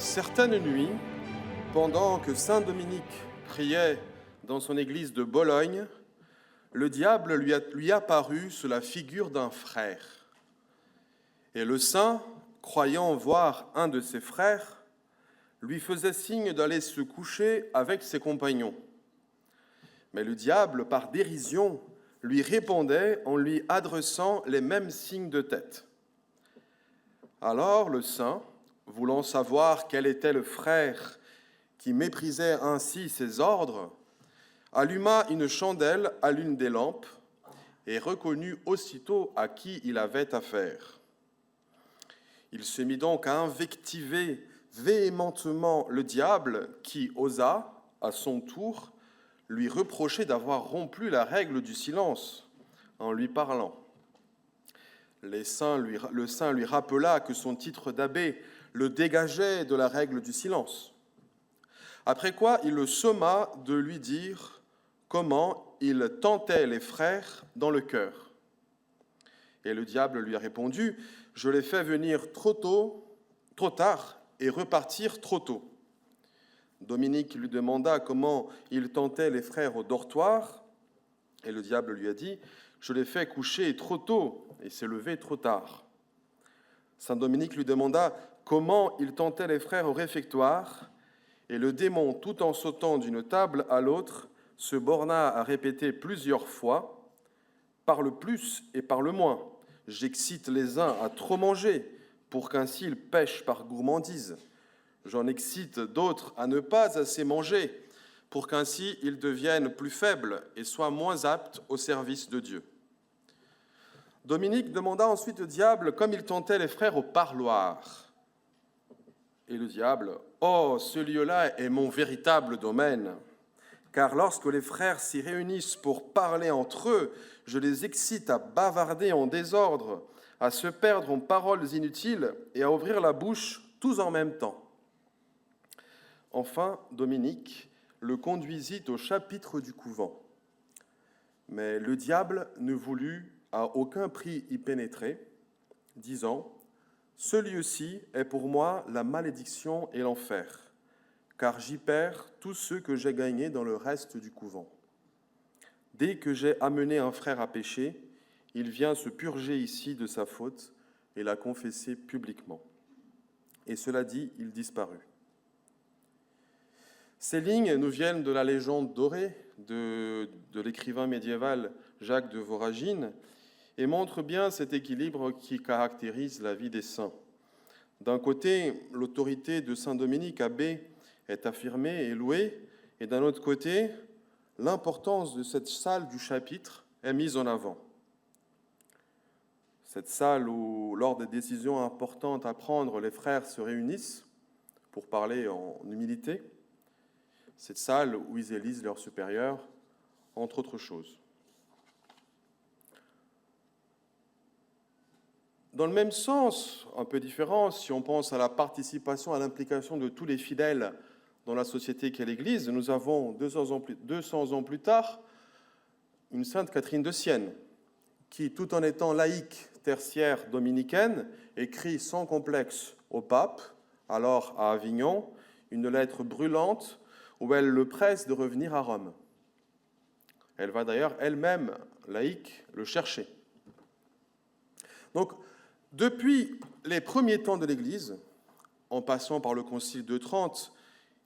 Certaines nuits, pendant que saint Dominique priait dans son église de Bologne, le diable lui apparut sous la figure d'un frère. Et le saint, croyant voir un de ses frères, lui faisait signe d'aller se coucher avec ses compagnons. Mais le diable, par dérision, lui répondait en lui adressant les mêmes signes de tête. Alors le saint, voulant savoir quel était le frère qui méprisait ainsi ses ordres, alluma une chandelle à l'une des lampes et reconnut aussitôt à qui il avait affaire. Il se mit donc à invectiver véhémentement le diable qui osa, à son tour, lui reprocher d'avoir rompu la règle du silence en lui parlant. Le saint lui rappela que son titre d'abbé le dégageait de la règle du silence. Après quoi, il le somma de lui dire comment il tentait les frères dans le cœur. Et le diable lui a répondu : « Je les fais venir trop tard, et repartir trop tôt. » Dominique lui demanda comment il tentait les frères au dortoir, et le diable lui a dit : « Je les fais coucher trop tôt et s'est levé trop tard. » Saint Dominique lui demanda comment il tentait les frères au réfectoire, et le démon, tout en sautant d'une table à l'autre, se borna à répéter plusieurs fois : « Par le plus et par le moins, j'excite les uns à trop manger, pour qu'ainsi ils pêchent par gourmandise. J'en excite d'autres à ne pas assez manger, pour qu'ainsi ils deviennent plus faibles et soient moins aptes au service de Dieu. » Dominique demanda ensuite au diable comme il tentait les frères au parloir. Et le diable : « Oh, ce lieu-là est mon véritable domaine, car lorsque les frères s'y réunissent pour parler entre eux, je les excite à bavarder en désordre, à se perdre en paroles inutiles et à ouvrir la bouche tous en même temps. » Enfin, Dominique le conduisit au chapitre du couvent. Mais le diable ne voulut à aucun prix y pénétrer, disant : « Ce lieu-ci est pour moi la malédiction et l'enfer, car j'y perds tous ceux que j'ai gagnés dans le reste du couvent. Dès que j'ai amené un frère à pécher, il vient se purger ici de sa faute et la confesser publiquement. » Et cela dit, il disparut. Ces lignes nous viennent de la légende dorée de l'écrivain médiéval Jacques de Voragine et montrent bien cet équilibre qui caractérise la vie des saints. D'un côté, l'autorité de saint Dominique abbé est affirmée et louée, et d'un autre côté, l'importance de cette salle du chapitre est mise en avant. Cette salle où, lors des décisions importantes à prendre, les frères se réunissent pour parler en humilité. Cette salle où ils élisent leurs supérieurs, entre autres choses. Dans le même sens, un peu différent, si on pense à la participation, à l'implication de tous les fidèles dans la société qu'est l'Église, nous avons 200 ans plus tard une sainte Catherine de Sienne, qui, tout en étant laïque tertiaire dominicaine, écrit sans complexe au pape, alors à Avignon, une lettre brûlante où elle le presse de revenir à Rome. Elle va d'ailleurs elle-même, laïque, le chercher. Donc, depuis les premiers temps de l'Église, en passant par le Concile de Trente,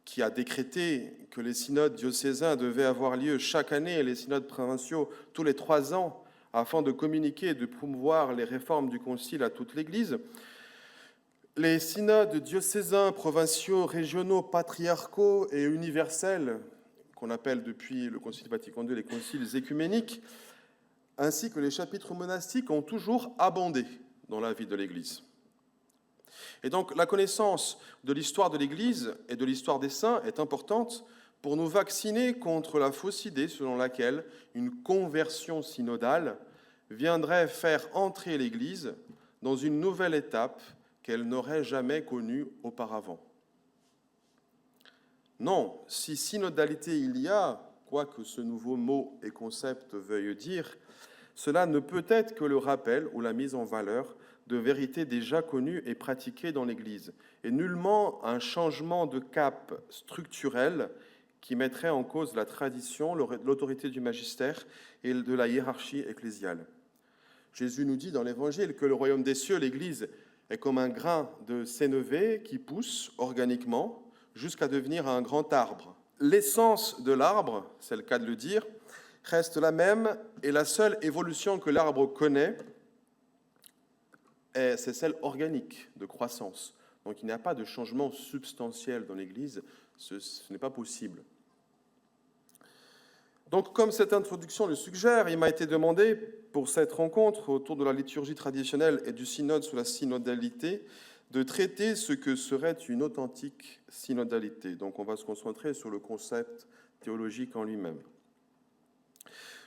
qui a décrété que les synodes diocésains devaient avoir lieu chaque année et les synodes provinciaux tous les 3 ans, afin de communiquer et de promouvoir les réformes du Concile à toute l'Église, les synodes diocésains, provinciaux, régionaux, patriarcaux et universels, qu'on appelle depuis le Concile Vatican II les conciles écuméniques, ainsi que les chapitres monastiques ont toujours abondé dans la vie de l'Église. Et donc la connaissance de l'histoire de l'Église et de l'histoire des saints est importante pour nous vacciner contre la fausse idée selon laquelle une conversion synodale viendrait faire entrer l'Église dans une nouvelle étape qu'elle n'aurait jamais connue auparavant. Non, si synodalité il y a, quoi que ce nouveau mot et concept veuille dire, cela ne peut être que le rappel ou la mise en valeur de vérités déjà connues et pratiquées dans l'Église, et nullement un changement de cap structurel qui mettrait en cause la tradition, l'autorité du magistère et de la hiérarchie ecclésiale. Jésus nous dit dans l'Évangile que le royaume des cieux, l'Église, est comme un grain de sénévé qui pousse organiquement jusqu'à devenir un grand arbre. L'essence de l'arbre, c'est le cas de le dire, reste la même, et la seule évolution que l'arbre connaît, c'est celle organique de croissance. Donc il n'y a pas de changement substantiel dans l'Église, ce n'est pas possible. Donc comme cette introduction le suggère, il m'a été demandé pour cette rencontre autour de la liturgie traditionnelle et du synode sous la synodalité de traiter ce que serait une authentique synodalité. Donc on va se concentrer sur le concept théologique en lui-même.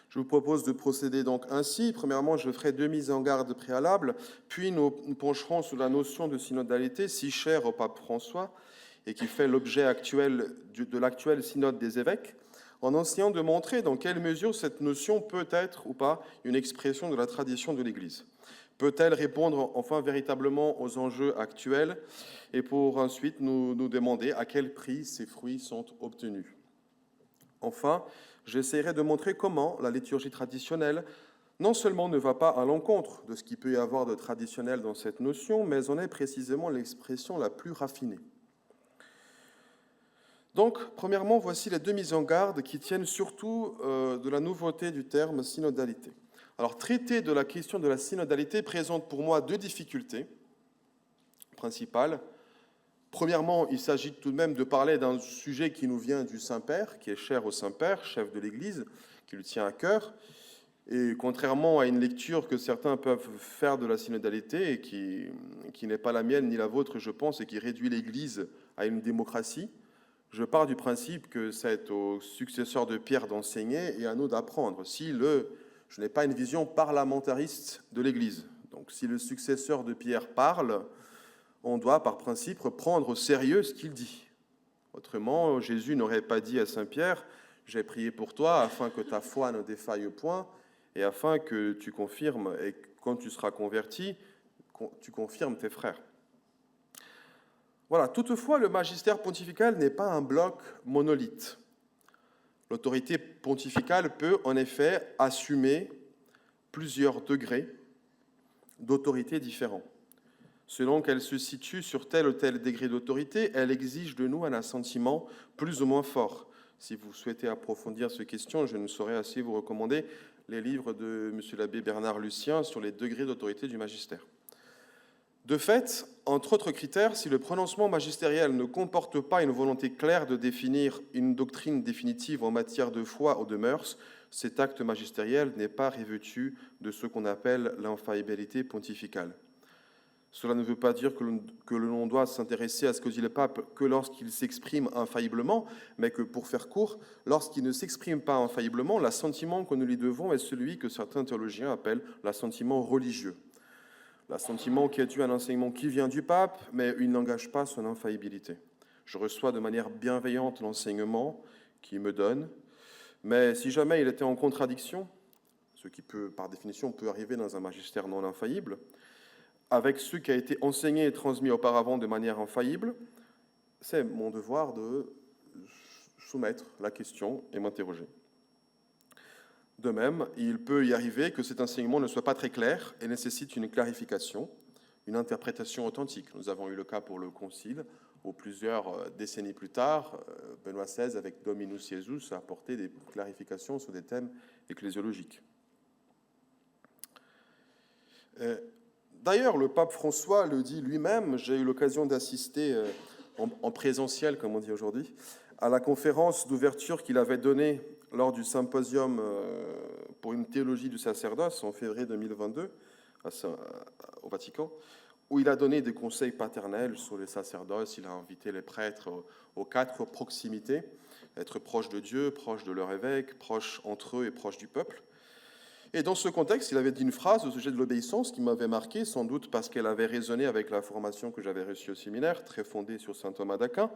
Je vous propose de procéder donc ainsi. Premièrement, je ferai 2 mises en garde préalables, puis nous pencherons sur la notion de synodalité si chère au pape François et qui fait l'objet actuel de l'actuel synode des évêques, en essayant de montrer dans quelle mesure cette notion peut être ou pas une expression de la tradition de l'Église. Peut-elle répondre enfin véritablement aux enjeux actuels, et pour ensuite nous demander à quel prix ces fruits sont obtenus. Enfin, j'essaierai de montrer comment la liturgie traditionnelle non seulement ne va pas à l'encontre de ce qu'il peut y avoir de traditionnel dans cette notion, mais en est précisément l'expression la plus raffinée. Donc, premièrement, voici les 2 mises en garde qui tiennent surtout de la nouveauté du terme synodalité. Alors, traiter de la question de la synodalité présente pour moi 2 difficultés principales. Premièrement, il s'agit tout de même de parler d'un sujet qui nous vient du Saint-Père, qui est cher au Saint-Père, chef de l'Église, qui lui tient à cœur. Et contrairement à une lecture que certains peuvent faire de la synodalité, et qui n'est pas la mienne ni la vôtre, je pense, et qui réduit l'Église à une démocratie, je pars du principe que c'est aux successeurs de Pierre d'enseigner et à nous d'apprendre. Je n'ai pas une vision parlementariste de l'Église. Donc si le successeur de Pierre parle, on doit par principe prendre au sérieux ce qu'il dit. Autrement, Jésus n'aurait pas dit à Saint Pierre « J'ai prié pour toi afin que ta foi ne défaille point et afin que tu confirmes, et quand tu seras converti, tu confirmes tes frères. » Voilà. Toutefois, le magistère pontifical n'est pas un bloc monolithe. L'autorité pontificale peut en effet assumer plusieurs degrés d'autorité différents. Selon qu'elle se situe sur tel ou tel degré d'autorité, elle exige de nous un assentiment plus ou moins fort. Si vous souhaitez approfondir ces questions, je ne saurais assez vous recommander les livres de M. l'abbé Bernard Lucien sur les degrés d'autorité du magistère. De fait, entre autres critères, si le prononcement magistériel ne comporte pas une volonté claire de définir une doctrine définitive en matière de foi ou de mœurs, cet acte magistériel n'est pas revêtu de ce qu'on appelle l'infaillibilité pontificale. Cela ne veut pas dire que l'on doit s'intéresser à ce que dit le pape que lorsqu'il s'exprime infailliblement, mais que, pour faire court, lorsqu'il ne s'exprime pas infailliblement, l'assentiment que nous lui devons est celui que certains théologiens appellent l'assentiment religieux. L'assentiment qui est dû à un enseignement qui vient du pape, mais il n'engage pas son infaillibilité. Je reçois de manière bienveillante l'enseignement qu'il me donne, mais si jamais il était en contradiction, ce qui peut, par définition, peut arriver dans un magistère non infaillible, avec ce qui a été enseigné et transmis auparavant de manière infaillible, c'est mon devoir de soumettre la question et m'interroger. De même, il peut y arriver que cet enseignement ne soit pas très clair et nécessite une clarification, une interprétation authentique. Nous avons eu le cas pour le Concile, où plusieurs décennies plus tard, Benoît XVI, avec Dominus Jesus, a apporté des clarifications sur des thèmes ecclésiologiques. D'ailleurs, le pape François le dit lui-même, j'ai eu l'occasion d'assister en présentiel, comme on dit aujourd'hui, à la conférence d'ouverture qu'il avait donnée lors du symposium pour une théologie du sacerdoce en février 2022 au Vatican, où il a donné des conseils paternels sur le sacerdoce. Il a invité les prêtres aux 4 proximités, être proches de Dieu, proches de leur évêque, proches entre eux et proches du peuple. Et dans ce contexte, il avait dit une phrase au sujet de l'obéissance qui m'avait marqué, sans doute parce qu'elle avait résonné avec la formation que j'avais reçue au séminaire, très fondée sur saint Thomas d'Aquin,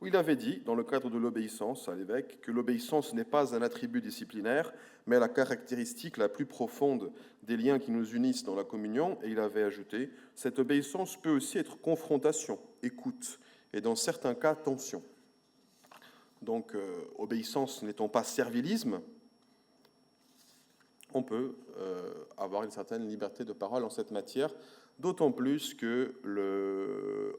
où il avait dit, dans le cadre de l'obéissance à l'évêque, que l'obéissance n'est pas un attribut disciplinaire, mais la caractéristique la plus profonde des liens qui nous unissent dans la communion, et il avait ajouté, cette obéissance peut aussi être confrontation, écoute, et dans certains cas, tension. Donc, obéissance n'étant pas servilisme, on peut avoir une certaine liberté de parole en cette matière, d'autant plus que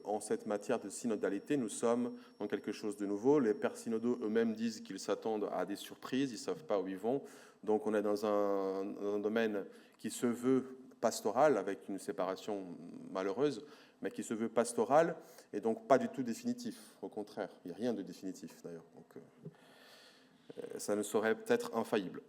en cette matière de synodalité, nous sommes dans quelque chose de nouveau. Les pères synodaux eux-mêmes disent qu'ils s'attendent à des surprises, ils ne savent pas où ils vont. Donc on est dans un domaine qui se veut pastoral, avec une séparation malheureuse, mais qui se veut pastoral, et donc pas du tout définitif. Au contraire, il n'y a rien de définitif d'ailleurs. Donc ça ne serait peut-être infaillible.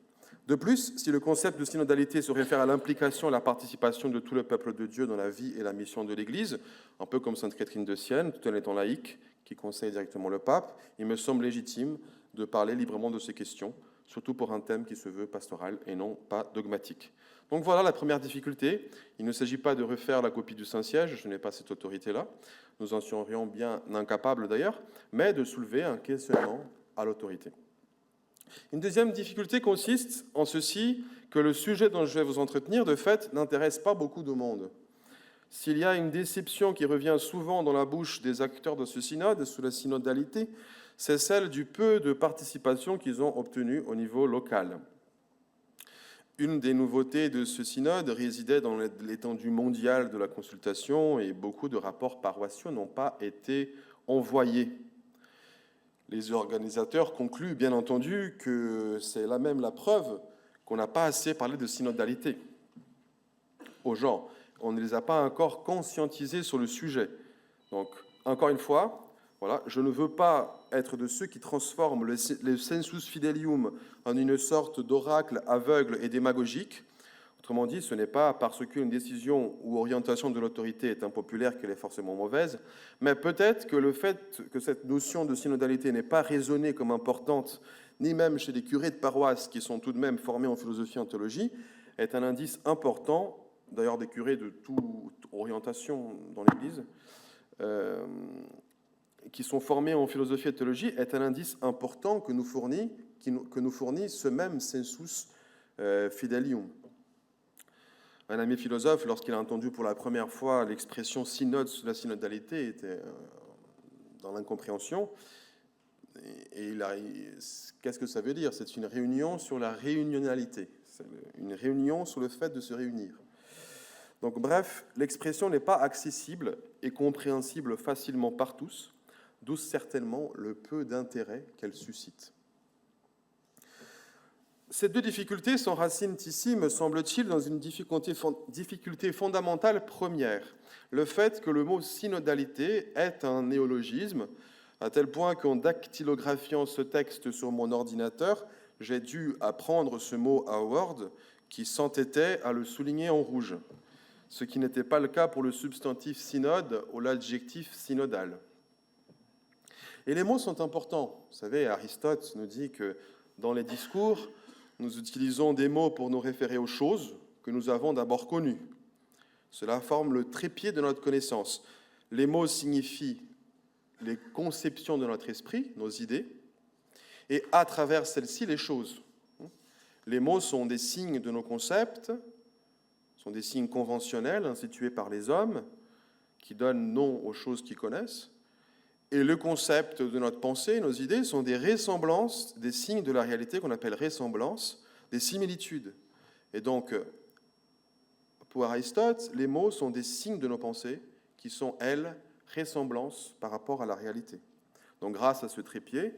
De plus, si le concept de synodalité se réfère à l'implication et à la participation de tout le peuple de Dieu dans la vie et la mission de l'Église, un peu comme sainte Catherine de Sienne, tout en étant laïque, qui conseille directement le pape, il me semble légitime de parler librement de ces questions, surtout pour un thème qui se veut pastoral et non pas dogmatique. Donc voilà la première difficulté. Il ne s'agit pas de refaire la copie du Saint-Siège, je n'ai pas cette autorité-là, nous en serions bien incapables d'ailleurs, mais de soulever un questionnement à l'autorité. Une deuxième difficulté consiste en ceci, que le sujet dont je vais vous entretenir, de fait, n'intéresse pas beaucoup de monde. S'il y a une déception qui revient souvent dans la bouche des acteurs de ce synode, sous la synodalité, c'est celle du peu de participation qu'ils ont obtenue au niveau local. Une des nouveautés de ce synode résidait dans l'étendue mondiale de la consultation et beaucoup de rapports paroissiaux n'ont pas été envoyés. Les organisateurs concluent, bien entendu, que c'est là même la preuve qu'on n'a pas assez parlé de synodalité aux gens. On ne les a pas encore conscientisés sur le sujet. Donc, encore une fois, voilà, je ne veux pas être de ceux qui transforment le sensus fidelium en une sorte d'oracle aveugle et démagogique. Autrement dit, ce n'est pas parce qu'une décision ou orientation de l'autorité est impopulaire qu'elle est forcément mauvaise, mais peut-être que le fait que cette notion de synodalité n'est pas raisonnée comme importante, ni même chez les curés de paroisse qui sont tout de même formés en philosophie et en théologie, est un indice important, d'ailleurs des curés de toute orientation dans l'Église, qui sont formés en philosophie et théologie, est un indice important que nous fournit ce même sensus fidelium. Un ami philosophe, lorsqu'il a entendu pour la première fois l'expression synode sous la synodalité, était dans l'incompréhension. Et qu'est-ce que ça veut dire? C'est une réunion sur la réunionalité. C'est une réunion sur le fait de se réunir. Donc bref, l'expression n'est pas accessible et compréhensible facilement par tous, d'où certainement le peu d'intérêt qu'elle suscite. Ces deux difficultés s'enracinent ici, me semble-t-il, dans une difficulté fondamentale première, le fait que le mot synodalité est un néologisme, à tel point qu'en dactylographiant ce texte sur mon ordinateur, j'ai dû apprendre ce mot à Word qui s'entêtait à le souligner en rouge, ce qui n'était pas le cas pour le substantif synode ou l'adjectif synodal. Et les mots sont importants. Vous savez, Aristote nous dit que dans les discours, nous utilisons des mots pour nous référer aux choses que nous avons d'abord connues. Cela forme le trépied de notre connaissance. Les mots signifient les conceptions de notre esprit, nos idées, et à travers celles-ci, les choses. Les mots sont des signes de nos concepts, sont des signes conventionnels institués par les hommes qui donnent nom aux choses qu'ils connaissent. Et le concept de notre pensée, nos idées, sont des ressemblances, des signes de la réalité qu'on appelle ressemblances, des similitudes. Et donc, pour Aristote, les mots sont des signes de nos pensées qui sont, elles, ressemblances par rapport à la réalité. Donc, grâce à ce trépied,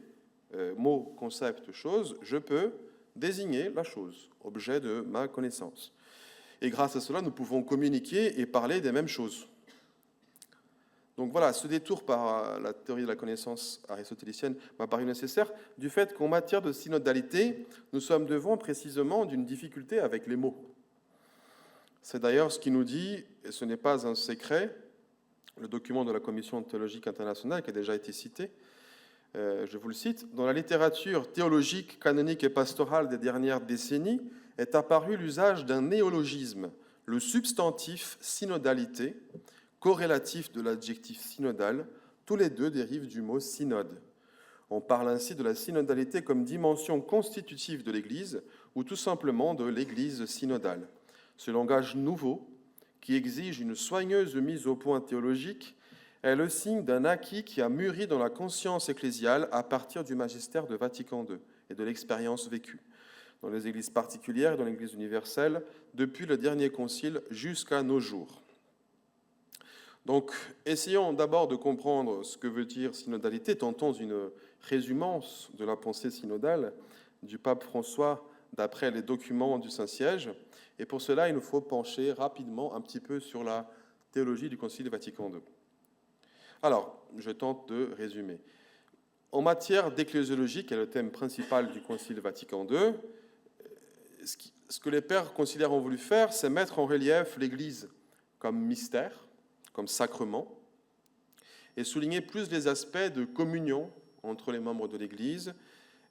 mot, concept, chose, je peux désigner la chose, objet de ma connaissance. Et grâce à cela, nous pouvons communiquer et parler des mêmes choses. Donc voilà, ce détour par la théorie de la connaissance aristotélicienne m'a paru nécessaire du fait qu'en matière de synodalité, nous sommes devant précisément d'une difficulté avec les mots. C'est d'ailleurs ce qui nous dit, et ce n'est pas un secret, le document de la Commission théologique internationale qui a déjà été cité, je vous le cite, dans la littérature théologique, canonique et pastorale des dernières décennies est apparu l'usage d'un néologisme, le substantif synodalité, corrélatif de l'adjectif synodal, Tous les deux dérivent du mot synode. On parle ainsi de la synodalité comme dimension constitutive de l'Église ou tout simplement de l'Église synodale. Ce langage nouveau, qui exige une soigneuse mise au point théologique, est le signe d'un acquis qui a mûri dans la conscience ecclésiale à partir du magistère de Vatican II et de l'expérience vécue dans les églises particulières et dans l'Église universelle depuis le dernier concile jusqu'à nos jours. Donc, essayons d'abord de comprendre ce que veut dire synodalité, tentons une résumance de la pensée synodale du pape François d'après les documents du Saint-Siège. Et pour cela, il nous faut pencher rapidement un petit peu sur la théologie du Concile Vatican II. Alors, je tente de résumer. En matière d'ecclésiologie, qui est le thème principal du Concile Vatican II, ce que les pères conciliaires ont voulu faire, c'est mettre en relief l'Église comme mystère, comme sacrement, et souligner plus les aspects de communion entre les membres de l'Église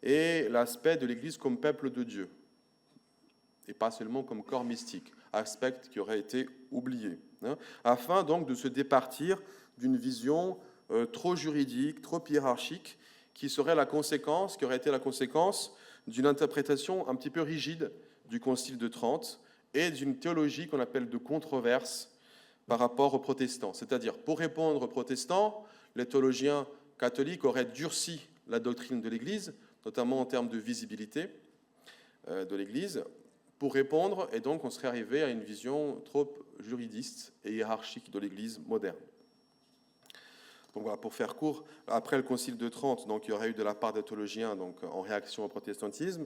et l'aspect de l'Église comme peuple de Dieu, et pas seulement comme corps mystique, aspect qui aurait été oublié, afin donc de se départir d'une vision trop juridique, trop hiérarchique, qui aurait été la conséquence d'une interprétation un petit peu rigide du Concile de Trente et d'une théologie qu'on appelle de controverse par rapport aux protestants. C'est-à-dire, pour répondre aux protestants, les théologiens catholiques auraient durci la doctrine de l'Église, notamment en termes de visibilité de l'Église, pour répondre, et donc on serait arrivé à une vision trop juridiste et hiérarchique de l'Église moderne. Donc voilà, pour faire court, après le Concile de Trente, donc, il y aurait eu de la part des théologiens, donc, en réaction au protestantisme,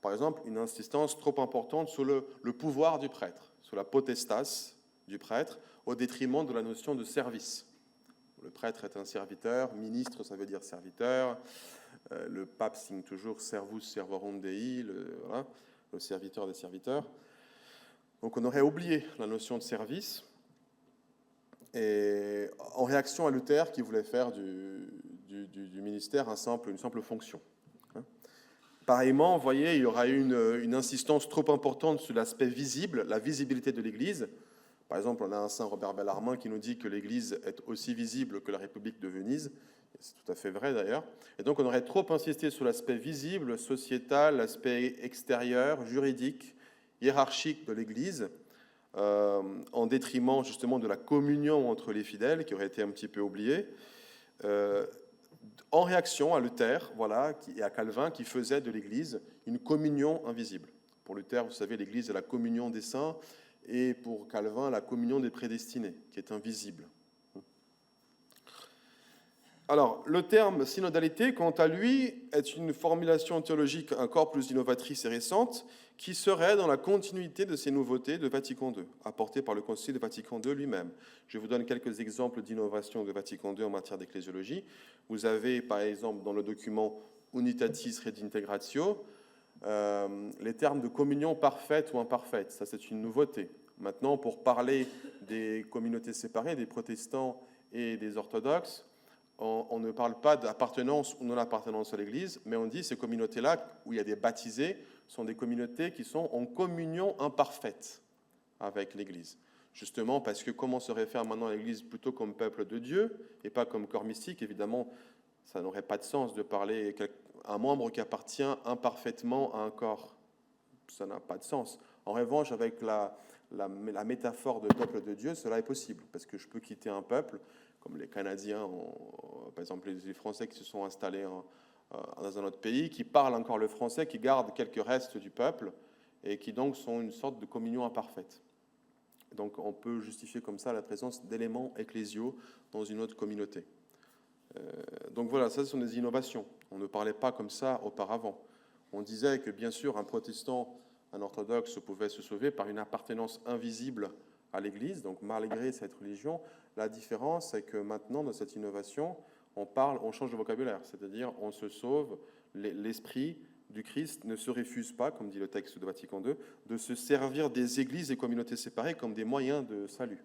par exemple, une insistance trop importante sur le pouvoir du prêtre, sur la potestas du prêtre, au détriment de la notion de service. Le prêtre est un serviteur, ministre, ça veut dire serviteur. Le pape signe toujours servus servorum Dei, le serviteur des serviteurs. Donc on aurait oublié la notion de service, et en réaction à Luther qui voulait faire du ministère une simple fonction. Pareillement, vous voyez, il y aura eu une insistance trop importante sur l'aspect visible, la visibilité de l'Église. Par exemple, on a un saint Robert Bellarmine qui nous dit que l'Église est aussi visible que la République de Venise. C'est tout à fait vrai d'ailleurs. Et donc on aurait trop insisté sur l'aspect visible, sociétal, l'aspect extérieur, juridique, hiérarchique de l'Église, en détriment justement de la communion entre les fidèles, qui aurait été un petit peu oubliée, en réaction à Luther, voilà, et à Calvin, qui faisaient de l'Église une communion invisible. Pour Luther, vous savez, l'Église est la communion des saints, et pour Calvin, la communion des prédestinés, qui est invisible. Alors, le terme synodalité, quant à lui, est une formulation théologique encore plus innovatrice et récente, qui serait dans la continuité de ces nouveautés de Vatican II, apportées par le Concile de Vatican II lui-même. Je vous donne quelques exemples d'innovation de Vatican II en matière d'ecclésiologie. Vous avez, par exemple, dans le document Unitatis Redintegratio, les termes de communion parfaite ou imparfaite. Ça, c'est une nouveauté. Maintenant, pour parler des communautés séparées, des protestants et des orthodoxes, on ne parle pas d'appartenance ou non-appartenance à l'Église, mais on dit ces communautés-là, où il y a des baptisés, sont des communautés qui sont en communion imparfaite avec l'Église. Justement parce que comme on se réfère maintenant à l'Église plutôt comme peuple de Dieu et pas comme corps mystique, évidemment, ça n'aurait pas de sens de parler à un membre qui appartient imparfaitement à un corps. Ça n'a pas de sens. En revanche, avec la métaphore de peuple de Dieu, cela est possible, parce que je peux quitter un peuple, comme les Canadiens, par exemple les Français qui se sont installés dans un autre pays, qui parlent encore le français, qui gardent quelques restes du peuple, et qui donc sont une sorte de communion imparfaite. Donc on peut justifier comme ça la présence d'éléments ecclésiaux dans une autre communauté. Donc voilà, ça ce sont des innovations. On ne parlait pas comme ça auparavant. On disait que bien sûr un protestant, un orthodoxe pouvait se sauver par une appartenance invisible à l'Église, donc malgré cette religion. La différence, c'est que maintenant, dans cette innovation, on change de vocabulaire, c'est-à-dire on se sauve, l'esprit du Christ ne se refuse pas, comme dit le texte de Vatican II, de se servir des églises et communautés séparées comme des moyens de salut.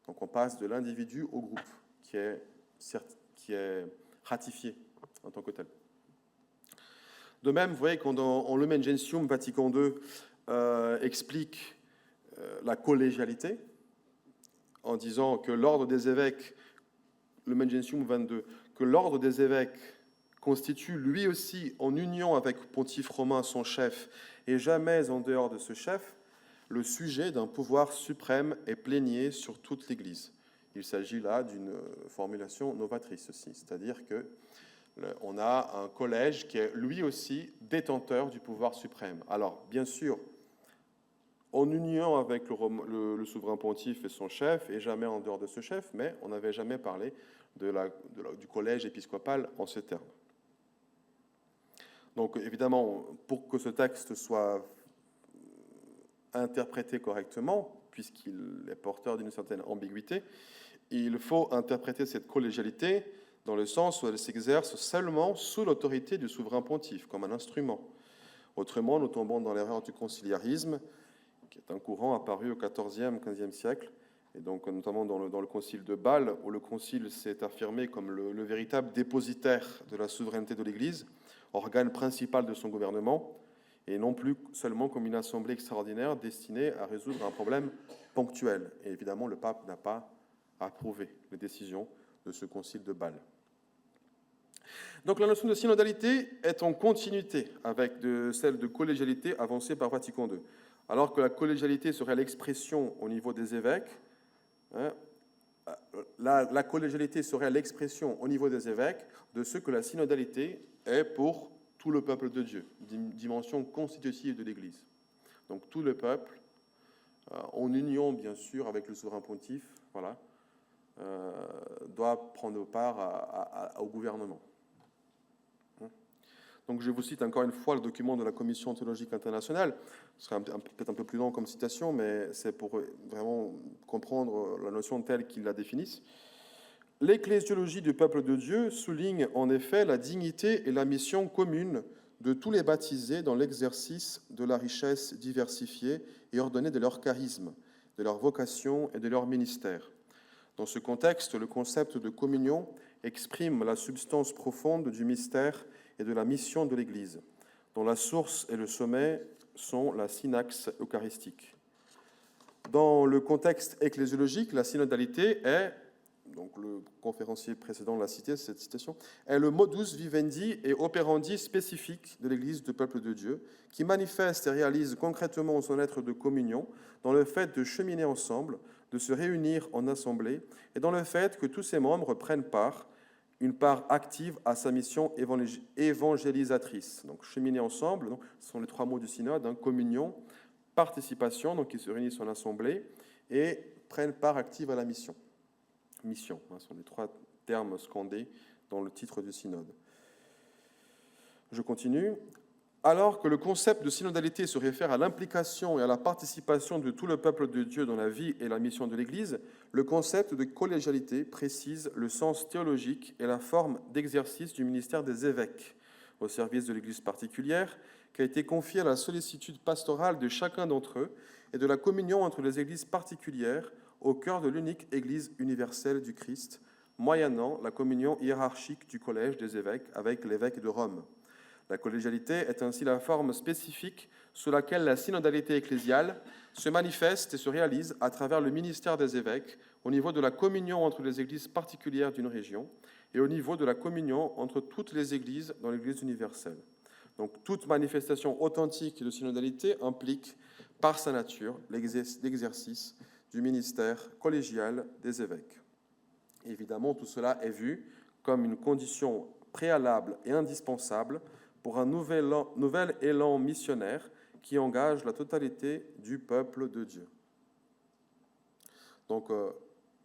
Donc on passe de l'individu au groupe, qui est ratifié en tant que tel. De même, vous voyez qu'en Lumen Gentium, Vatican II explique la collégialité en disant que l'ordre des évêques Lumen Gentium 22, que l'ordre des évêques constitue lui aussi, en union avec le pontife romain, son chef, et jamais en dehors de ce chef, le sujet d'un pouvoir suprême et plénier sur toute l'Église. Il s'agit là d'une formulation novatrice aussi, c'est-à-dire qu'on a un collège qui est lui aussi détenteur du pouvoir suprême. Alors, bien sûr, en union avec le souverain pontife et son chef, et jamais en dehors de ce chef, mais on n'avait jamais parlé du collège épiscopal en ces termes. Donc, évidemment, pour que ce texte soit interprété correctement, puisqu'il est porteur d'une certaine ambiguïté, il faut interpréter cette collégialité dans le sens où elle s'exerce seulement sous l'autorité du souverain pontife, comme un instrument. Autrement, nous tombons dans l'erreur du conciliarisme, qui est un courant apparu au XIVe, XVe siècle, et donc notamment dans le concile de Bâle, où le concile s'est affirmé comme le véritable dépositaire de la souveraineté de l'Église, organe principal de son gouvernement, et non plus seulement comme une assemblée extraordinaire destinée à résoudre un problème ponctuel. Et évidemment, le pape n'a pas approuvé les décisions de ce concile de Bâle. Donc la notion de synodalité est en continuité avec celle de collégialité avancée par Vatican II. Alors que la collégialité serait l'expression au niveau des évêques, la collégialité serait l'expression au niveau des évêques de ce que la synodalité est pour tout le peuple de Dieu, dimension constitutive de l'Église. Donc tout le peuple, en union bien sûr avec le souverain pontife, voilà, doit prendre part au gouvernement. Donc je vous cite encore une fois le document de la Commission théologique internationale. Ce sera peut-être un peu plus long comme citation, mais c'est pour vraiment comprendre la notion telle qu'ils la définissent. L'ecclésiologie du peuple de Dieu souligne en effet la dignité et la mission commune de tous les baptisés dans l'exercice de la richesse diversifiée et ordonnée de leur charisme, de leur vocation et de leur ministère. Dans ce contexte, le concept de communion exprime la substance profonde du mystère et de la mission de l'Église, dont la source et le sommet sont la synaxe eucharistique. Dans le contexte ecclésiologique, la synodalité est, donc le conférencier précédent l'a cité, cette citation, est le modus vivendi et operandi spécifique de l'Église du peuple de Dieu, qui manifeste et réalise concrètement son être de communion dans le fait de cheminer ensemble, de se réunir en assemblée, et dans le fait que tous ses membres prennent une part active à sa mission évangélisatrice. Donc, cheminer ensemble, donc, ce sont les trois mots du synode, communion, participation, donc ils se réunissent en assemblée, et prennent part active à la mission. Mission, ce sont les trois termes scandés dans le titre du synode. Je continue. Alors que le concept de synodalité se réfère à l'implication et à la participation de tout le peuple de Dieu dans la vie et la mission de l'Église, le concept de collégialité précise le sens théologique et la forme d'exercice du ministère des évêques au service de l'Église particulière, qui a été confié à la sollicitude pastorale de chacun d'entre eux et de la communion entre les églises particulières au cœur de l'unique Église universelle du Christ, moyennant la communion hiérarchique du collège des évêques avec l'évêque de Rome. La collégialité est ainsi la forme spécifique sous laquelle la synodalité ecclésiale se manifeste et se réalise à travers le ministère des évêques au niveau de la communion entre les églises particulières d'une région et au niveau de la communion entre toutes les églises dans l'Église universelle. Donc toute manifestation authentique de synodalité implique, par sa nature, l'exercice du ministère collégial des évêques. Évidemment, tout cela est vu comme une condition préalable et indispensable pour un nouvel élan missionnaire qui engage la totalité du peuple de Dieu. Donc,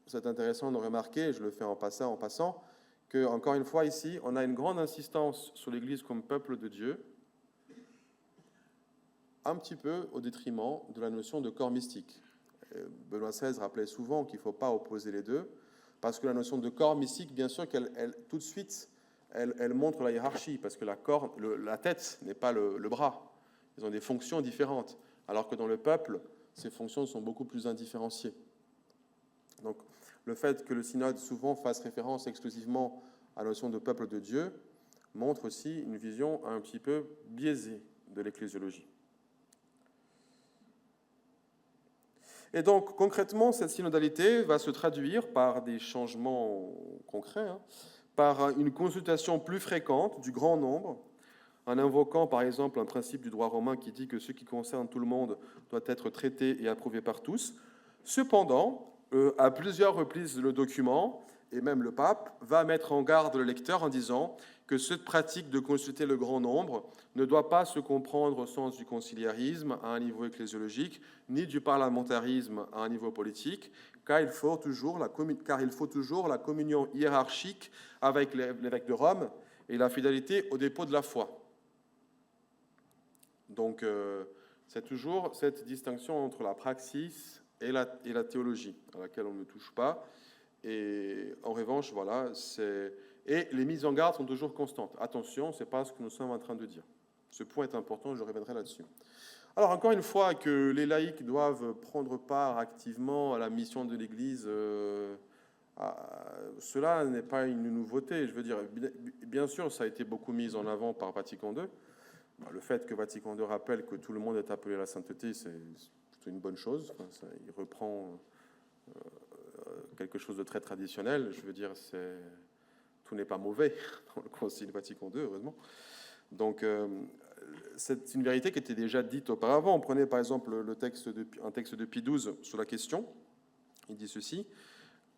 c'est intéressant de remarquer, je le fais en passant, que, encore une fois, ici, on a une grande insistance sur l'Église comme peuple de Dieu, un petit peu au détriment de la notion de corps mystique. Benoît XVI rappelait souvent qu'il ne faut pas opposer les deux, parce que la notion de corps mystique, bien sûr, tout de suite, elle montre la hiérarchie, parce que la tête n'est pas le bras. Ils ont des fonctions différentes, alors que dans le peuple, ces fonctions sont beaucoup plus indifférenciées. Donc, le fait que le synode souvent fasse référence exclusivement à la notion de peuple de Dieu montre aussi une vision un petit peu biaisée de l'ecclésiologie. Et donc, concrètement, cette synodalité va se traduire par des changements concrets, par une consultation plus fréquente du grand nombre, en invoquant par exemple un principe du droit romain qui dit que ce qui concerne tout le monde doit être traité et approuvé par tous. Cependant, à plusieurs reprises, le document, et même le pape, va mettre en garde le lecteur en disant que cette pratique de consulter le grand nombre ne doit pas se comprendre au sens du conciliarisme à un niveau ecclésiologique, ni du parlementarisme à un niveau politique, car il faut toujours la communion hiérarchique avec l'évêque de Rome et la fidélité au dépôt de la foi. Donc, c'est toujours cette distinction entre la praxis et la théologie, à laquelle on ne touche pas. Et en revanche, voilà, et les mises en garde sont toujours constantes. Attention, ce n'est pas ce que nous sommes en train de dire. Ce point est important, je reviendrai là-dessus. Alors, encore une fois, que les laïcs doivent prendre part activement à la mission de l'Église, cela n'est pas une nouveauté. Je veux dire, bien sûr, ça a été beaucoup mis en avant par Vatican II. Le fait que Vatican II rappelle que tout le monde est appelé à la sainteté, c'est plutôt une bonne chose. Enfin, il reprend quelque chose de très traditionnel. Je veux dire, tout n'est pas mauvais dans le Concile Vatican II, heureusement. Donc, c'est une vérité qui était déjà dite auparavant. On prenait par exemple un texte de Pie XII sur la question. Il dit ceci: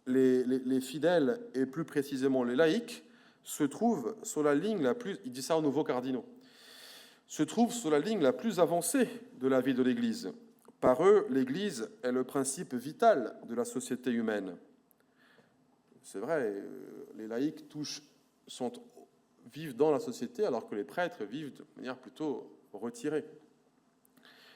les fidèles, et plus précisément les laïcs, se trouvent sur la ligne la plus... Il dit ça aux nouveaux cardinaux. Se trouvent sur la ligne la plus avancée de la vie de l'Église. Par eux, l'Église est le principe vital de la société humaine. C'est vrai, les laïcs vivent dans la société, alors que les prêtres vivent de manière plutôt retirée.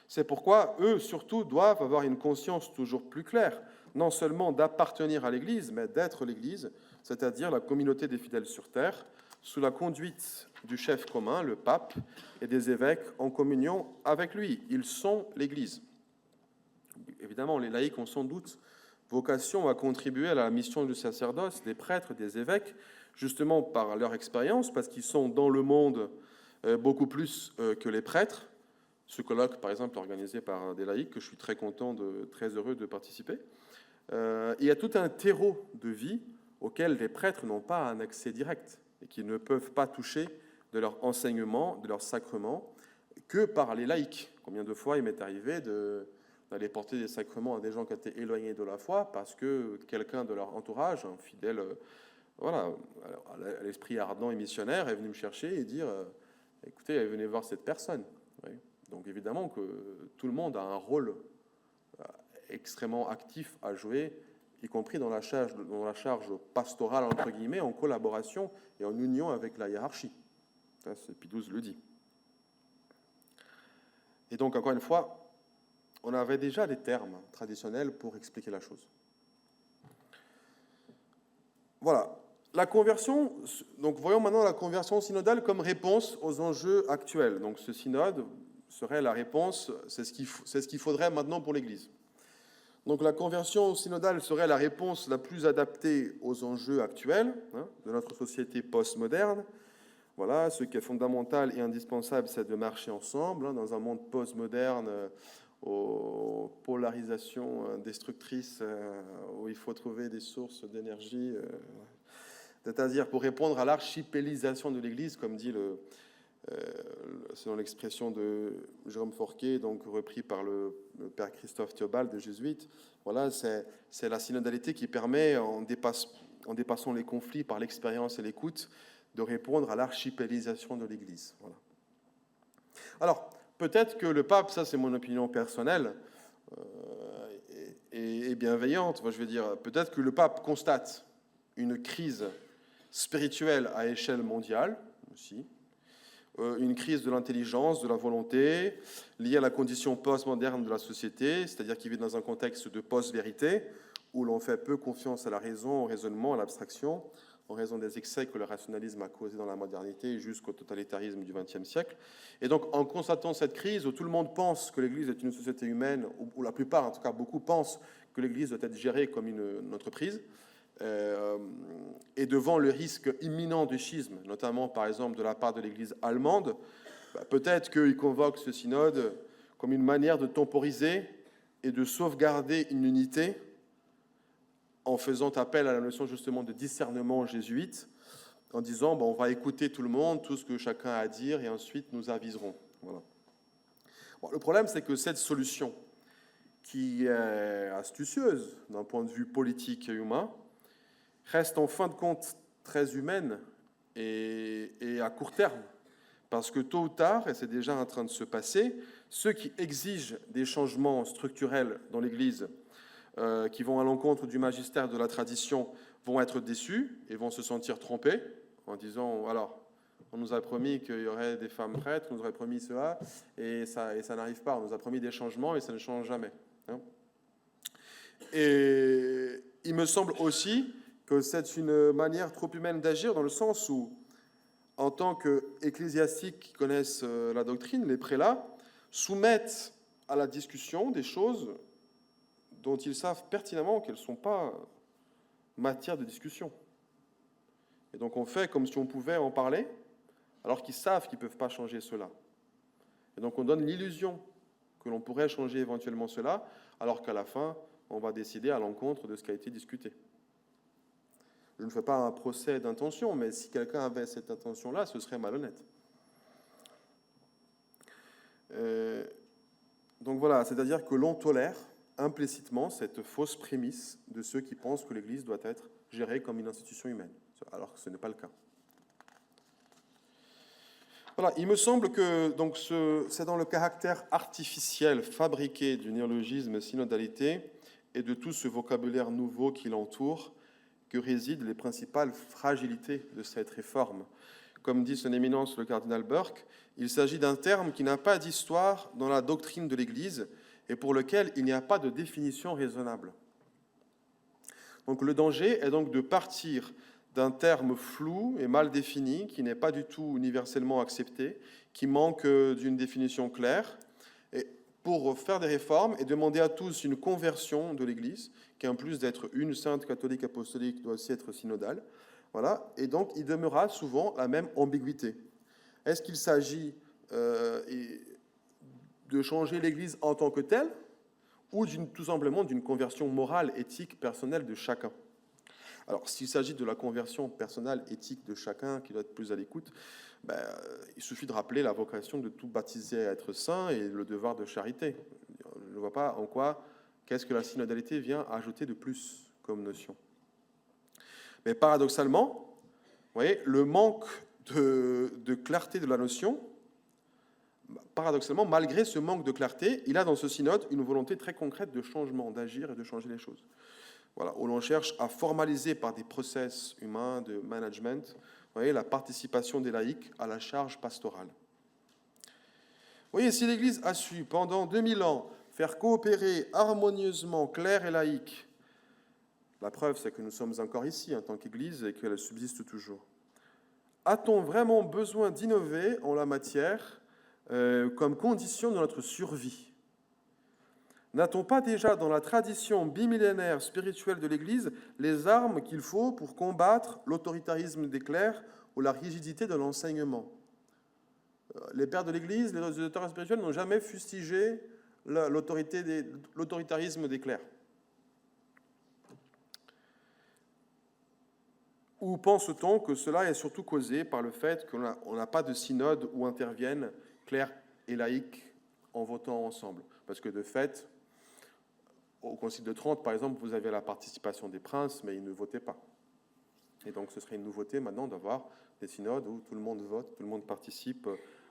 C'est pourquoi eux, surtout, doivent avoir une conscience toujours plus claire, non seulement d'appartenir à l'Église, mais d'être l'Église, c'est-à-dire la communauté des fidèles sur terre, sous la conduite du chef commun, le pape, et des évêques en communion avec lui. Ils sont l'Église. Évidemment, les laïcs ont sans doute vocation à contribuer à la mission du sacerdoce, des prêtres, des évêques, justement par leur expérience, parce qu'ils sont dans le monde beaucoup plus que les prêtres. Ce colloque, par exemple, organisé par des laïcs, que je suis très heureux de participer. Il y a tout un terreau de vie auquel les prêtres n'ont pas un accès direct et qui ne peuvent pas toucher de leur enseignement, de leur sacrement, que par les laïcs. Combien de fois il m'est arrivé d'aller porter des sacrements à des gens qui étaient éloignés de la foi parce que quelqu'un de leur entourage, un fidèle, à l'esprit ardent et missionnaire, est venu me chercher et dire « Écoutez, venez voir cette personne. » Donc évidemment que tout le monde a un rôle extrêmement actif à jouer, y compris dans la charge pastorale, entre guillemets, en collaboration et en union avec la hiérarchie. Ça, c'est Pie XII le dit. Et donc, encore une fois, on avait déjà des termes traditionnels pour expliquer la chose. Voilà. La conversion, donc voyons maintenant la conversion synodale comme réponse aux enjeux actuels. Donc ce synode serait la réponse, c'est ce qu'il faudrait maintenant pour l'Église. Donc la conversion synodale serait la réponse la plus adaptée aux enjeux actuels de notre société postmoderne. Voilà, ce qui est fondamental et indispensable, c'est de marcher ensemble dans un monde postmoderne aux polarisations destructrices, où il faut trouver des sources d'énergie, c'est-à-dire pour répondre à l'archipélisation de l'Église, comme dit selon l'expression de Jérôme Forquet, donc repris par le père Christophe Théobald, des Jésuites. Voilà, c'est la synodalité qui permet, en dépassant les conflits par l'expérience et l'écoute, de répondre à l'archipélisation de l'Église. Voilà. Alors, peut-être que le pape, ça c'est mon opinion personnelle, et bienveillante, je veux dire, peut-être que le pape constate une crise spirituelle à échelle mondiale aussi, une crise de l'intelligence, de la volonté, liée à la condition postmoderne de la société, c'est-à-dire qui vit dans un contexte de post-vérité, où l'on fait peu confiance à la raison, au raisonnement, à l'abstraction, en raison des excès que le rationalisme a causés dans la modernité jusqu'au totalitarisme du XXe siècle. Et donc, en constatant cette crise où tout le monde pense que l'Église est une société humaine, ou la plupart, en tout cas beaucoup, pensent que l'Église doit être gérée comme une entreprise, et devant le risque imminent du schisme, notamment par exemple de la part de l'Église allemande, peut-être qu'il convoque ce synode comme une manière de temporiser et de sauvegarder une unité en faisant appel à la notion justement de discernement jésuite, en disant on va écouter tout le monde, tout ce que chacun a à dire, et ensuite nous aviserons. Voilà. Bon, le problème, c'est que cette solution, qui est astucieuse d'un point de vue politique et humain, reste en fin de compte très humaine et à court terme. Parce que tôt ou tard, et c'est déjà en train de se passer, ceux qui exigent des changements structurels dans l'Église, qui vont à l'encontre du magistère de la tradition, vont être déçus et vont se sentir trompés en disant, alors, on nous a promis qu'il y aurait des femmes prêtres, on nous aurait promis cela, et ça n'arrive pas. On nous a promis des changements et ça ne change jamais. Hein. Et il me semble aussi que c'est une manière trop humaine d'agir, dans le sens où, en tant qu'ecclésiastiques qui connaissent la doctrine, les prélats soumettent à la discussion des choses dont ils savent pertinemment qu'elles ne sont pas matière de discussion. Et donc on fait comme si on pouvait en parler, alors qu'ils savent qu'ils ne peuvent pas changer cela. Et donc on donne l'illusion que l'on pourrait changer éventuellement cela, alors qu'à la fin, on va décider à l'encontre de ce qui a été discuté. Je ne fais pas un procès d'intention, mais si quelqu'un avait cette intention-là, ce serait malhonnête. Donc voilà, c'est-à-dire que l'on tolère implicitement cette fausse prémisse de ceux qui pensent que l'Église doit être gérée comme une institution humaine, alors que ce n'est pas le cas. Voilà, il me semble que donc c'est dans le caractère artificiel, fabriqué du néologisme synodalité et de tout ce vocabulaire nouveau qui l'entoure que résident les principales fragilités de cette réforme. Comme dit son éminence le cardinal Burke, il s'agit d'un terme qui n'a pas d'histoire dans la doctrine de l'Église et pour lequel il n'y a pas de définition raisonnable. Donc le danger est donc de partir d'un terme flou et mal défini, qui n'est pas du tout universellement accepté, qui manque d'une définition claire, et pour faire des réformes et demander à tous une conversion de l'Église, qui en plus d'être une sainte catholique apostolique doit aussi être synodale. Voilà. Et donc il demeurera souvent la même ambiguïté. Est-ce qu'il s'agit de changer l'Église en tant que telle, ou tout simplement d'une conversion morale, éthique, personnelle de chacun? Alors, s'il s'agit de la conversion personnelle, éthique de chacun qui doit être plus à l'écoute, il suffit de rappeler la vocation de tout baptisé à être saint et le devoir de charité. Je ne vois pas en quoi, qu'est-ce que la synodalité vient ajouter de plus comme notion. Mais paradoxalement, vous voyez, le manque de clarté de la notion, paradoxalement, malgré ce manque de clarté, il a dans ce synode une volonté très concrète de changement, d'agir et de changer les choses. Voilà, où l'on cherche à formaliser par des process humains de management, vous voyez, la participation des laïcs à la charge pastorale. Vous voyez, si l'Église a su, pendant 2000 ans, faire coopérer harmonieusement clercs et laïcs, la preuve, c'est que nous sommes encore ici en tant qu'Église et qu'elle subsiste toujours. A-t-on vraiment besoin d'innover en la matière comme condition de notre survie ? N'a-t-on pas déjà dans la tradition bimillénaire spirituelle de l'Église les armes qu'il faut pour combattre l'autoritarisme des clercs ou la rigidité de l'enseignement ? Les pères de l'Église, les auteurs spirituels n'ont jamais fustigé l'autoritarisme des clercs. Ou pense-t-on que cela est surtout causé par le fait qu'on n'a pas de synode où interviennent clercs et laïcs en votant ensemble ? Parce que de fait, au Concile de Trente, par exemple, vous avez la participation des princes, mais ils ne votaient pas. Et donc, ce serait une nouveauté maintenant d'avoir des synodes où tout le monde vote, tout le monde participe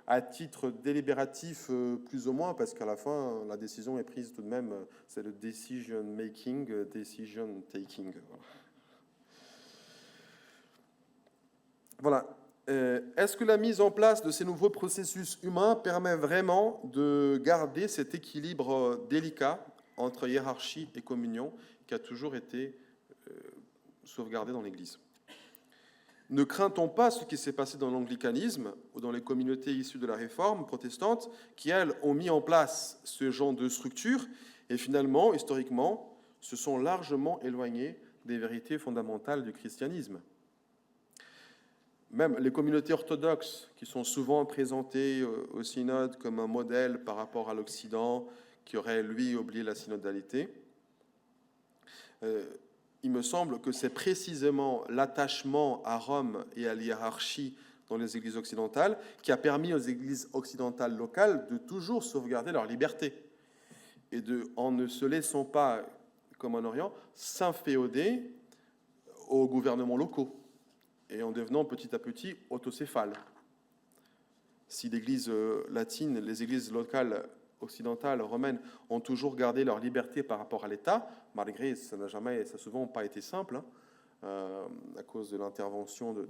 à titre délibératif, plus ou moins, parce qu'à la fin, la décision est prise tout de même, c'est le decision making, decision taking. Voilà. Est-ce que la mise en place de ces nouveaux processus humains permet vraiment de garder cet équilibre délicat entre hiérarchie et communion qui a toujours été sauvegardé dans l'Église? Ne craint-on pas ce qui s'est passé dans l'anglicanisme ou dans les communautés issues de la Réforme protestante qui, elles, ont mis en place ce genre de structure et finalement, historiquement, se sont largement éloignées des vérités fondamentales du christianisme? Même les communautés orthodoxes, qui sont souvent présentées au synode comme un modèle par rapport à l'Occident, qui aurait, lui, oublié la synodalité. Il me semble que c'est précisément l'attachement à Rome et à l'hiérarchie dans les églises occidentales qui a permis aux églises occidentales locales de toujours sauvegarder leur liberté et en ne se laissant pas, comme en Orient, s'inféoder aux gouvernements locaux et en devenant petit à petit autocéphales. Si l'Église latine, les églises locales occidentales, romaines, ont toujours gardé leur liberté par rapport à l'État, malgré ça n'a souvent pas été simple, à cause de l'intervention, de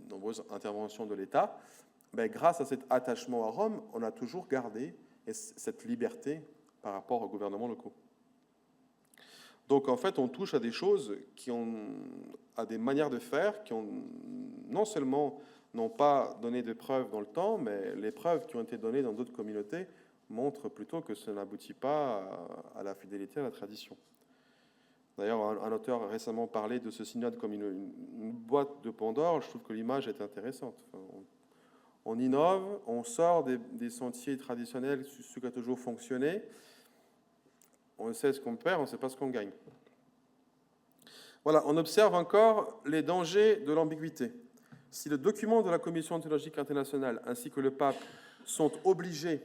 nombreuses interventions de l'État, mais grâce à cet attachement à Rome, on a toujours gardé cette liberté par rapport aux gouvernements locaux. Donc en fait, on touche à des choses à des manières de faire qui non seulement n'ont pas donné de preuves dans le temps, mais les preuves qui ont été données dans d'autres communautés montrent plutôt que ça n'aboutit pas à la fidélité à la tradition. D'ailleurs, un auteur a récemment parlé de ce synode comme une boîte de Pandore. Je trouve que l'image est intéressante. Enfin, on innove, on sort des sentiers traditionnels, ce qui a toujours fonctionné. On sait ce qu'on perd, on ne sait pas ce qu'on gagne. Voilà, on observe encore les dangers de l'ambiguïté. Si le document de la Commission théologique internationale ainsi que le pape sont obligés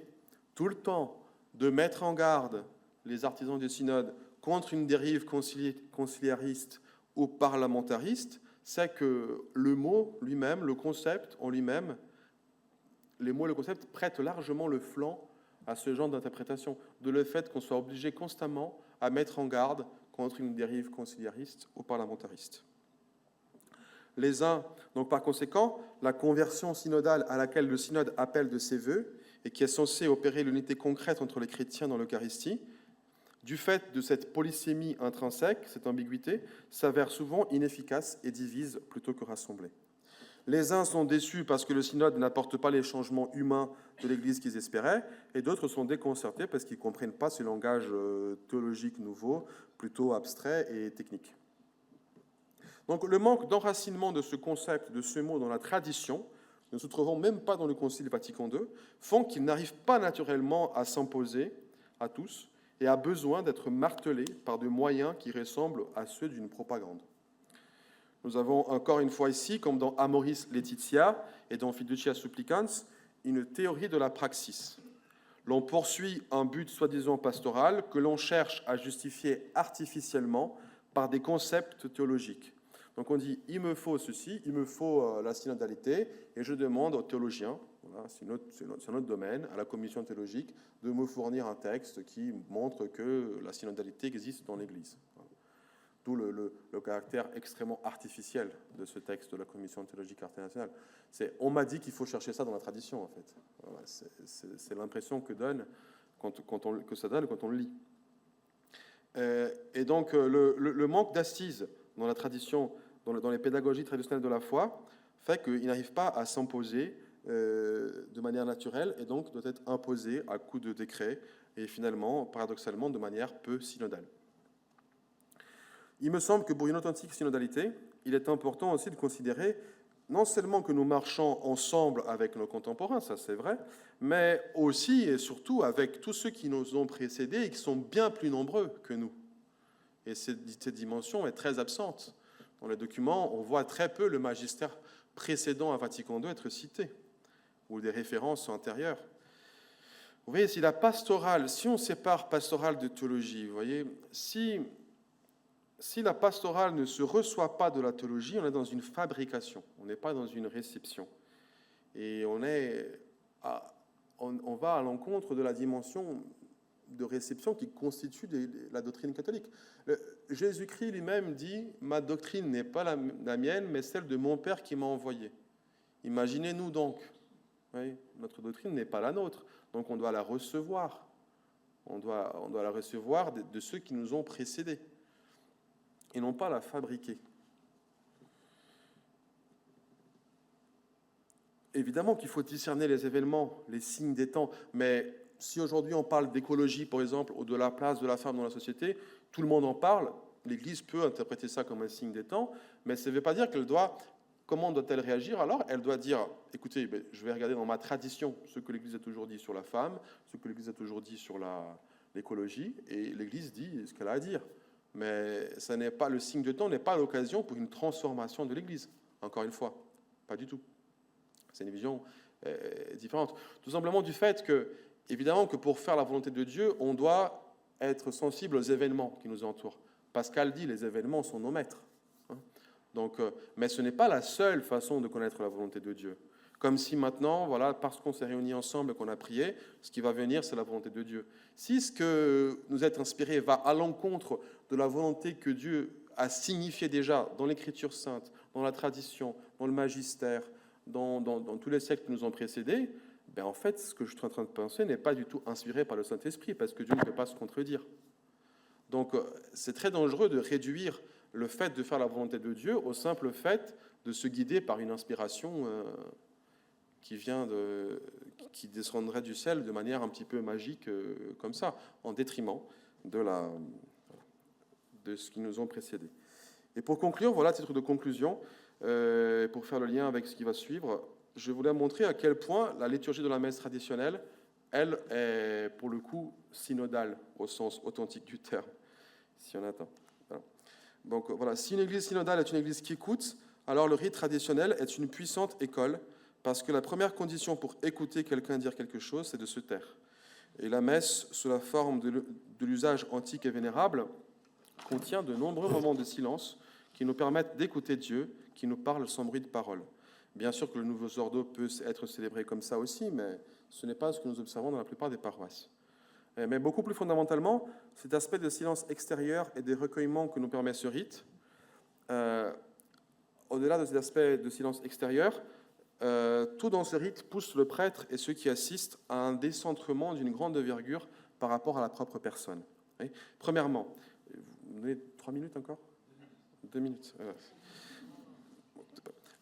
tout le temps de mettre en garde les artisans du synode contre une dérive conciliariste ou parlementariste, c'est que le mot lui-même, le concept en lui-même, les mots et le concept prêtent largement le flanc à ce genre d'interprétation, de le fait qu'on soit obligé constamment à mettre en garde contre une dérive conciliariste ou parlementariste. Les uns, donc par conséquent, la conversion synodale à laquelle le synode appelle de ses vœux et qui est censée opérer l'unité concrète entre les chrétiens dans l'Eucharistie, du fait de cette polysémie intrinsèque, cette ambiguïté, s'avère souvent inefficace et divise plutôt que rassembler. Les uns sont déçus parce que le synode n'apporte pas les changements humains de l'Église qu'ils espéraient, et d'autres sont déconcertés parce qu'ils ne comprennent pas ce langage théologique nouveau, plutôt abstrait et technique. Donc le manque d'enracinement de ce concept, de ce mot dans la tradition, ne se trouvant même pas dans le Concile Vatican II, font qu'il n'arrive pas naturellement à s'imposer à tous et a besoin d'être martelé par des moyens qui ressemblent à ceux d'une propagande. Nous avons encore une fois ici, comme dans Amoris Laetitia et dans Fiducia Supplicans, une théorie de la praxis. L'on poursuit un but soi-disant pastoral que l'on cherche à justifier artificiellement par des concepts théologiques. Donc on dit, il me faut ceci, il me faut la synodalité, et je demande aux théologiens, voilà, c'est notre domaine, à la commission théologique, de me fournir un texte qui montre que la synodalité existe dans l'Église. Voilà. D'où le caractère extrêmement artificiel de ce texte de la commission théologique internationale. On m'a dit qu'il faut chercher ça dans la tradition, en fait. Voilà, c'est l'impression que ça donne quand on le lit. Et donc, le manque d'assises dans la tradition, dans les pédagogies traditionnelles de la foi, fait qu'il n'arrive pas à s'imposer de manière naturelle et donc doit être imposé à coup de décret et finalement, paradoxalement, de manière peu synodale. Il me semble que pour une authentique synodalité, il est important aussi de considérer non seulement que nous marchons ensemble avec nos contemporains, ça c'est vrai, mais aussi et surtout avec tous ceux qui nous ont précédés et qui sont bien plus nombreux que nous. Et cette dimension est très absente. Dans les documents, on voit très peu le magistère précédent à Vatican II être cité, ou des références antérieures. Vous voyez, si la pastorale, si on sépare pastorale de théologie, vous voyez, si la pastorale ne se reçoit pas de la théologie, on est dans une fabrication, on n'est pas dans une réception. Et on va à l'encontre de la dimension de réception qui constitue la doctrine catholique. Jésus-Christ lui-même dit « Ma doctrine n'est pas la mienne, mais celle de mon Père qui m'a envoyé. » Imaginez-nous donc, oui, notre doctrine n'est pas la nôtre, donc on doit la recevoir. On doit la recevoir de ceux qui nous ont précédés, et non pas la fabriquer. Évidemment qu'il faut discerner les événements, les signes des temps, mais si aujourd'hui on parle d'écologie, par exemple, ou de la place de la femme dans la société, tout le monde en parle, l'Église peut interpréter ça comme un signe des temps, mais ça ne veut pas dire qu'elle doit... Comment doit-elle réagir? Alors, elle doit dire, écoutez, je vais regarder dans ma tradition ce que l'Église a toujours dit sur la femme, ce que l'Église a toujours dit sur l'écologie, et l'Église dit ce qu'elle a à dire. Mais ça n'est pas, le signe de temps n'est pas l'occasion pour une transformation de l'Église, encore une fois, pas du tout. C'est une vision différente. Tout simplement du fait que, évidemment, que pour faire la volonté de Dieu, on doit être sensible aux événements qui nous entourent. Pascal dit, les événements sont nos maîtres. Donc, mais ce n'est pas la seule façon de connaître la volonté de Dieu. Comme si maintenant, voilà, parce qu'on s'est réunis ensemble et qu'on a prié, ce qui va venir, c'est la volonté de Dieu. Si ce que nous est inspiré va à l'encontre de la volonté que Dieu a signifiée déjà dans l'Écriture sainte, dans la tradition, dans le magistère, dans tous les siècles qui nous ont précédés, ben en fait, ce que je suis en train de penser n'est pas du tout inspiré par le Saint-Esprit, parce que Dieu ne peut pas se contredire. Donc, c'est très dangereux de réduire le fait de faire la volonté de Dieu au simple fait de se guider par une inspiration qui descendrait du ciel de manière un petit peu magique comme ça, en détriment de ce qui nous ont précédés. Et pour conclure, voilà, à titre de conclusion, pour faire le lien avec ce qui va suivre, je voulais montrer à quel point la liturgie de la messe traditionnelle, elle, est pour le coup synodale au sens authentique du terme, si on attend. Voilà. Donc voilà, si une église synodale est une église qui écoute, alors le rite traditionnel est une puissante école, parce que la première condition pour écouter quelqu'un dire quelque chose, c'est de se taire. Et la messe, sous la forme de l'usage antique et vénérable, contient de nombreux moments de silence qui nous permettent d'écouter Dieu, qui nous parle sans bruit de parole. Bien sûr que le Nouveau Ordo peut être célébré comme ça aussi, mais ce n'est pas ce que nous observons dans la plupart des paroisses. Mais beaucoup plus fondamentalement, cet aspect de silence extérieur et des recueillements que nous permet ce rite, au-delà de cet aspect de silence extérieur, tout dans ce rite pousse le prêtre et ceux qui assistent à un décentrement d'une grande envergure par rapport à la propre personne. Oui. Premièrement, vous donnez 3 minutes encore ? 2 minutes.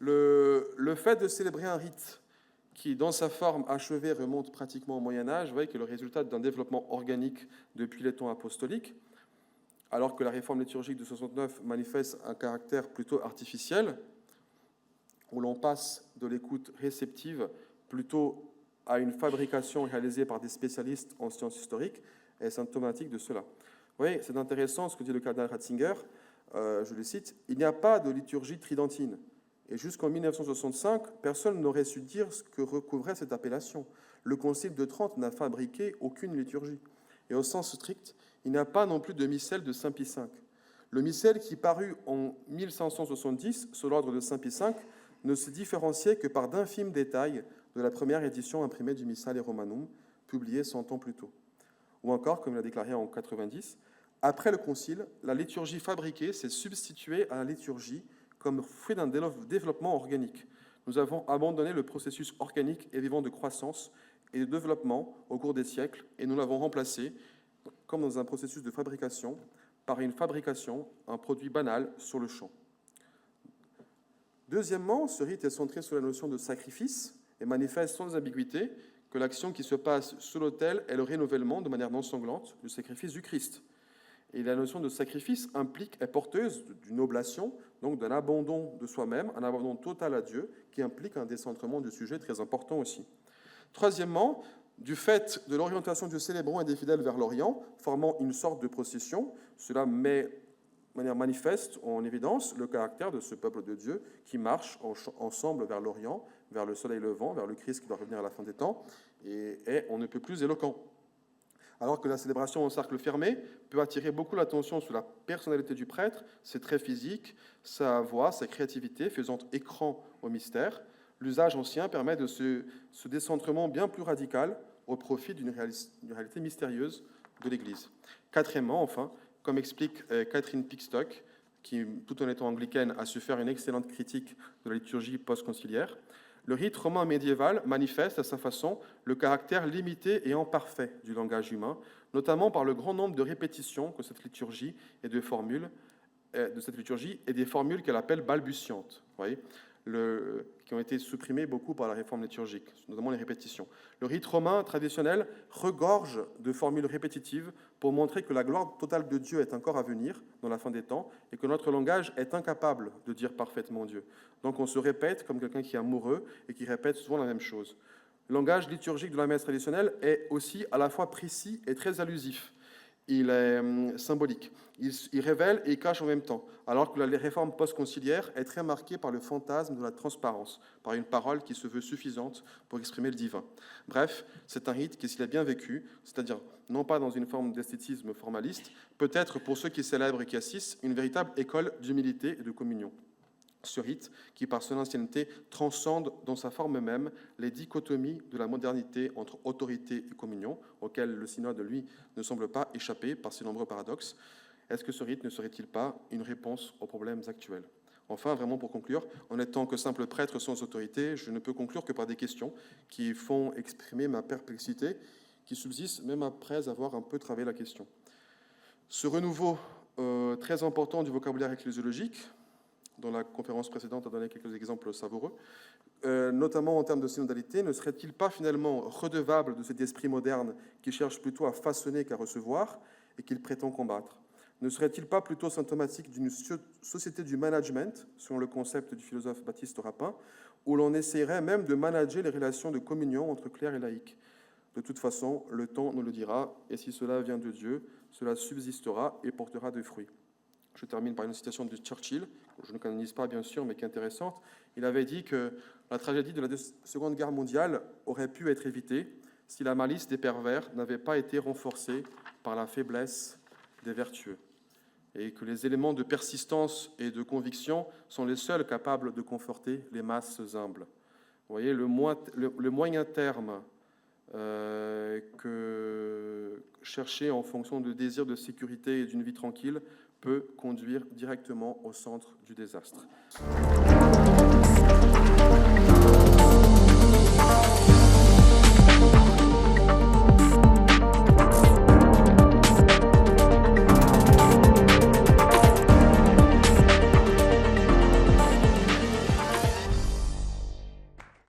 Le fait de célébrer un rite qui, dans sa forme achevée, remonte pratiquement au Moyen-Âge, vous voyez que le résultat d'un développement organique depuis les temps apostoliques, alors que la réforme liturgique de 69 manifeste un caractère plutôt artificiel, où l'on passe de l'écoute réceptive plutôt à une fabrication réalisée par des spécialistes en sciences historiques, est symptomatique de cela. Vous voyez, c'est intéressant ce que dit le cardinal Ratzinger, je le cite, « Il n'y a pas de liturgie tridentine. Et jusqu'en 1965, personne n'aurait su dire ce que recouvrait cette appellation. Le Concile de Trente n'a fabriqué aucune liturgie. Et au sens strict, il n'y a pas non plus de missel de Saint Pie V. Le missel qui parut en 1570 sous l'ordre de Saint Pie V ne se différenciait que par d'infimes détails de la première édition imprimée du Missale Romanum, publiée 100 ans plus tôt. Ou encore, comme il a déclaré en 90, après le Concile, la liturgie fabriquée s'est substituée à la liturgie comme fruit d'un développement organique. Nous avons abandonné le processus organique et vivant de croissance et de développement au cours des siècles, et nous l'avons remplacé, comme dans un processus de fabrication, par une fabrication, un produit banal sur le champ. Deuxièmement, ce rite est centré sur la notion de sacrifice et manifeste sans ambiguïté que l'action qui se passe sous l'autel est le renouvellement, de manière non sanglante, du sacrifice du Christ. Et la notion de sacrifice est porteuse d'une oblation, donc d'un abandon de soi-même, un abandon total à Dieu, qui implique un décentrement du sujet très important aussi. Troisièmement, du fait de l'orientation du célébrant et des fidèles vers l'Orient, formant une sorte de procession, cela met de manière manifeste en évidence le caractère de ce peuple de Dieu qui marche ensemble vers l'Orient, vers le soleil levant, vers le Christ qui doit revenir à la fin des temps, et on ne peut plus éloquent. Alors que la célébration en cercle fermé peut attirer beaucoup l'attention sur la personnalité du prêtre, ses traits physiques, sa voix, sa créativité, faisant écran au mystère, l'usage ancien permet de ce décentrement bien plus radical au profit d'une réalité mystérieuse de l'Église. Quatrièmement, enfin, comme explique Catherine Pickstock, qui, tout en étant anglicaine, a su faire une excellente critique de la liturgie post-conciliaire, le rite romain médiéval manifeste à sa façon le caractère limité et imparfait du langage humain, notamment par le grand nombre de répétitions que cette liturgie et des formules qu'elle appelle balbutiantes, voyez, qui ont été supprimées beaucoup par la réforme liturgique, notamment les répétitions. Le rite romain traditionnel regorge de formules répétitives pour montrer que la gloire totale de Dieu est encore à venir dans la fin des temps et que notre langage est incapable de dire parfaitement Dieu. Donc on se répète comme quelqu'un qui est amoureux et qui répète souvent la même chose. Le langage liturgique de la messe traditionnelle est aussi à la fois précis et très allusif. il est symbolique. Il révèle et il cache en même temps, alors que la réforme post-conciliaire est très marquée par le fantasme de la transparence, par une parole qui se veut suffisante pour exprimer le divin. Bref, c'est un rite qui, s'il est bien vécu, c'est-à-dire non pas dans une forme d'esthétisme formaliste, peut-être pour ceux qui célèbrent et qui assistent, une véritable école d'humilité et de communion. Ce rite, qui par son ancienneté transcende dans sa forme même les dichotomies de la modernité entre autorité et communion, auxquelles le synode, lui, ne semble pas échapper par ses nombreux paradoxes, est-ce que ce rite ne serait-il pas une réponse aux problèmes actuels ? Enfin, vraiment pour conclure, en étant que simple prêtre sans autorité, je ne peux conclure que par des questions qui font exprimer ma perplexité, qui subsiste même après avoir un peu travaillé la question. Ce renouveau très important du vocabulaire ecclésiologique, dont la conférence précédente a donné quelques exemples savoureux, notamment en termes de synodalité, ne serait-il pas finalement redevable de cet esprit moderne qui cherche plutôt à façonner qu'à recevoir et qu'il prétend combattre ? Ne serait-il pas plutôt symptomatique d'une société du management, selon le concept du philosophe Baptiste Rapin, où l'on essaierait même de manager les relations de communion entre clercs et laïcs ? De toute façon, le temps nous le dira, et si cela vient de Dieu, cela subsistera et portera des fruits. Je termine par une citation de Churchill, que je ne canonise pas bien sûr, mais qui est intéressante. Il avait dit que la tragédie de la Seconde Guerre mondiale aurait pu être évitée si la malice des pervers n'avait pas été renforcée par la faiblesse des vertueux, et que les éléments de persistance et de conviction sont les seuls capables de conforter les masses humbles. Vous voyez, le moyen terme que chercher en fonction de désirs de sécurité et d'une vie tranquille peut conduire directement au centre du désastre.